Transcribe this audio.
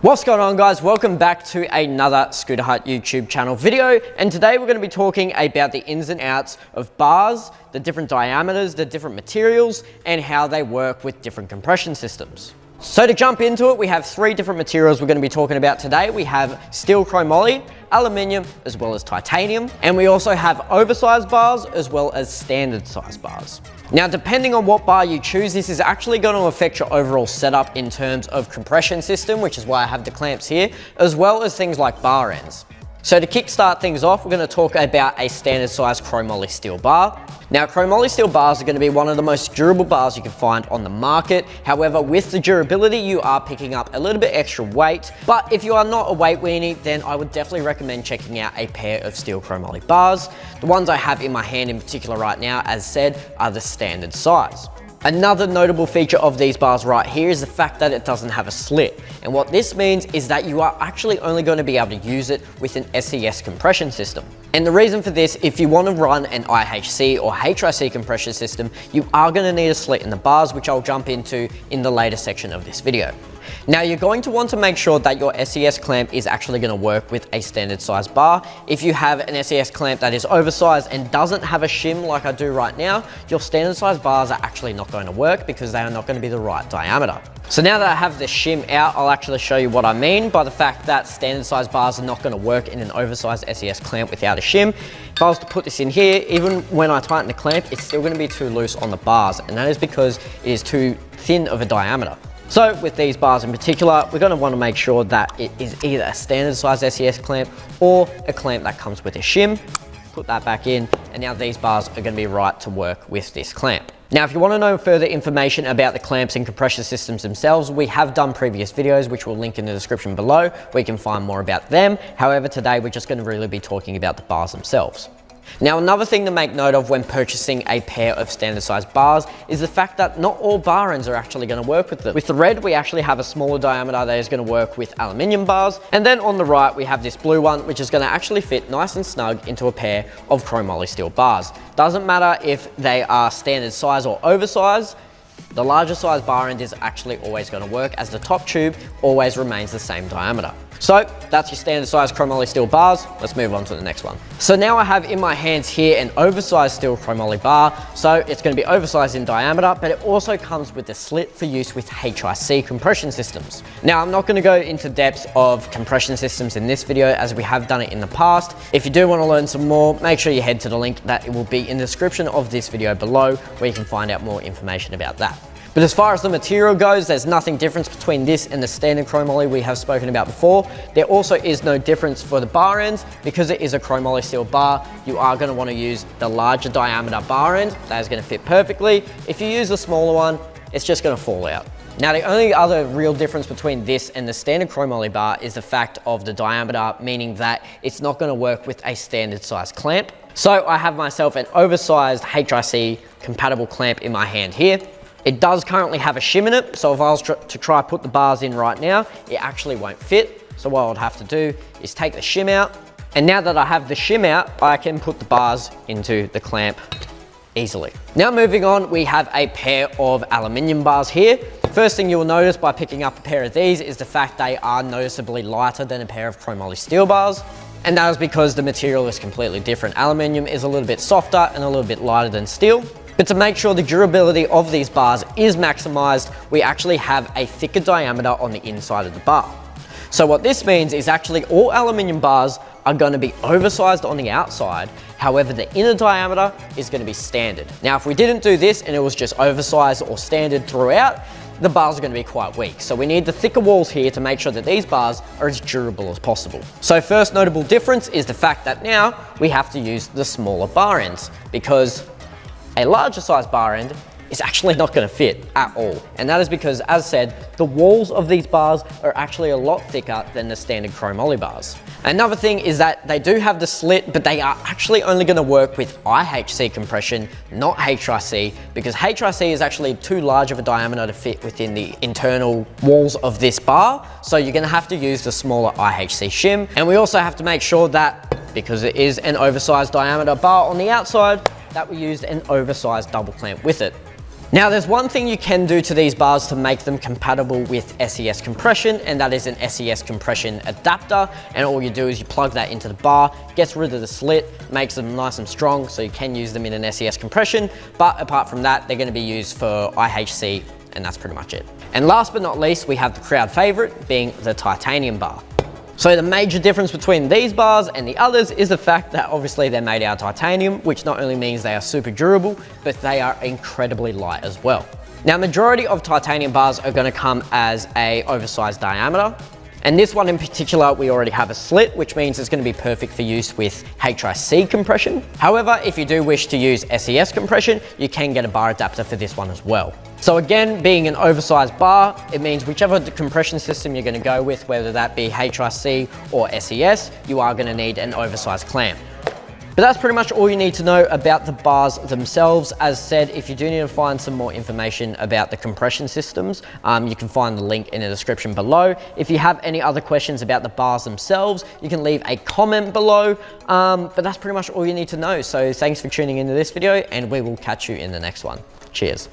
What's going on, guys? Welcome back to another Scooter Hut YouTube channel video, and today we're going to be talking about the ins and outs of bars, the different diameters, the different materials, and how they work with different compression systems. So to jump into it, we have three different materials we're going to be talking about today. We have steel chromoly, aluminium, as well as titanium, and we also have oversized bars as well as standard size bars. Now, depending on what bar you choose, this is actually going to affect your overall setup in terms of compression system, which is why I have the clamps here, as well as things like bar ends. So to kickstart things off, we're going to talk about a standard size chromoly steel bar. Now, chromoly steel bars are going to be one of the most durable bars you can find on the market. However, with the durability, you are picking up a little bit extra weight. But if you are not a weight weenie, then I would definitely recommend checking out a pair of steel chromoly bars. The ones I have in my hand in particular right now, as said, are the standard size. Another notable feature of these bars right here is the fact that it doesn't have a slit. And what this means is that you are actually only going to be able to use it with an SES compression system. And the reason for this, if you want to run an IHC or HIC compression system, you are going to need a slit in the bars, which I'll jump into in the later section of this video. Now, you're going to want to make sure that your SES clamp is actually going to work with a standard size bar. If you have an SES clamp that is oversized and doesn't have a shim like I do right now, your standard size bars are actually not going to work because they are not going to be the right diameter. So now that I have the shim out, I'll actually show you what I mean by the fact that standard size bars are not going to work in an oversized SES clamp without a shim. If I was to put this in here, even when I tighten the clamp, it's still going to be too loose on the bars, and that is because it is too thin of a diameter. So with these bars in particular, we're going to want to make sure that it is either a standard size SES clamp or a clamp that comes with a shim. Put that back in, and now these bars are going to be right to work with this clamp. Now, if you want to know further information about the clamps and compression systems themselves, we have done previous videos, which we'll link in the description below, where you can find more about them. However, today we're just going to really be talking about the bars themselves. Now, another thing to make note of when purchasing a pair of standard size bars is the fact that not all bar ends are actually going to work with them. With the red, we actually have a smaller diameter that is going to work with aluminium bars. And then on the right, we have this blue one, which is going to actually fit nice and snug into a pair of chromoly steel bars. Doesn't matter if they are standard size or oversized, the larger size bar end is actually always going to work, as the top tube always remains the same diameter. So that's your standard size chromoly steel bars. Let's move on to the next one. So now I have in my hands here an oversized steel chromoly bar. So it's going to be oversized in diameter, but it also comes with a slit for use with HIC compression systems. Now, I'm not going to go into depth of compression systems in this video, as we have done it in the past. If you do want to learn some more, make sure you head to the link that it will be in the description of this video below, where you can find out more information about that. But as far as the material goes, there's nothing different between this and the standard chromoly we have spoken about before. There also is no difference for the bar ends. Because it is a chromoly steel bar, you are going to want to use the larger diameter bar end. That is going to fit perfectly. If you use the smaller one, it's just going to fall out. Now, the only other real difference between this and the standard chromoly bar is the fact of the diameter, meaning that it's not going to work with a standard size clamp. So I have myself an oversized HIC compatible clamp in my hand here. It does currently have a shim in it, so if I was to try put the bars in right now, it actually won't fit. So what I would have to do is take the shim out, and now that I have the shim out, I can put the bars into the clamp easily. Now, moving on, we have a pair of aluminium bars here. First thing you will notice by picking up a pair of these is the fact they are noticeably lighter than a pair of chromoly steel bars. And that is because the material is completely different. Aluminium is a little bit softer and a little bit lighter than steel. But to make sure the durability of these bars is maximized, we actually have a thicker diameter on the inside of the bar. So what this means is actually all aluminium bars are going to be oversized on the outside. However, the inner diameter is going to be standard. Now, if we didn't do this and it was just oversized or standard throughout, the bars are going to be quite weak. So we need the thicker walls here to make sure that these bars are as durable as possible. So first notable difference is the fact that now we have to use the smaller bar ends, because a larger size bar end is actually not going to fit at all. And that is because, as said, the walls of these bars are actually a lot thicker than the standard chromoly bars. Another thing is that they do have the slit, but they are actually only going to work with IHC compression, not HIC, because HIC is actually too large of a diameter to fit within the internal walls of this bar. So you're going to have to use the smaller IHC shim. And we also have to make sure that, because it is an oversized diameter bar on the outside, that we used an oversized double clamp with it. Now there's one thing you can do to these bars to make them compatible with SES compression, and that is an SES compression adapter. And all you do is you plug that into the bar, gets rid of the slit, makes them nice and strong, so you can use them in an SES compression. But apart from that, they're going to be used for IHC, and that's pretty much it. And last but not least, we have the crowd favorite, being the titanium bar. So the major difference between these bars and the others is the fact that obviously they're made out of titanium, which not only means they are super durable, but they are incredibly light as well. Now, majority of titanium bars are going to come as a oversized diameter. And this one in particular, we already have a slit, which means it's going to be perfect for use with HIC compression. However, if you do wish to use SES compression, you can get a bar adapter for this one as well. So again, being an oversized bar, it means whichever compression system you're going to go with, whether that be HIC or SES, you are going to need an oversized clamp. But that's pretty much all you need to know about the bars themselves. As said, if you do need to find some more information about the compression systems, you can find the link in the description below. If you have any other questions about the bars themselves, you can leave a comment below. But that's pretty much all you need to know. So thanks for tuning into this video, and we will catch you in the next one. Cheers.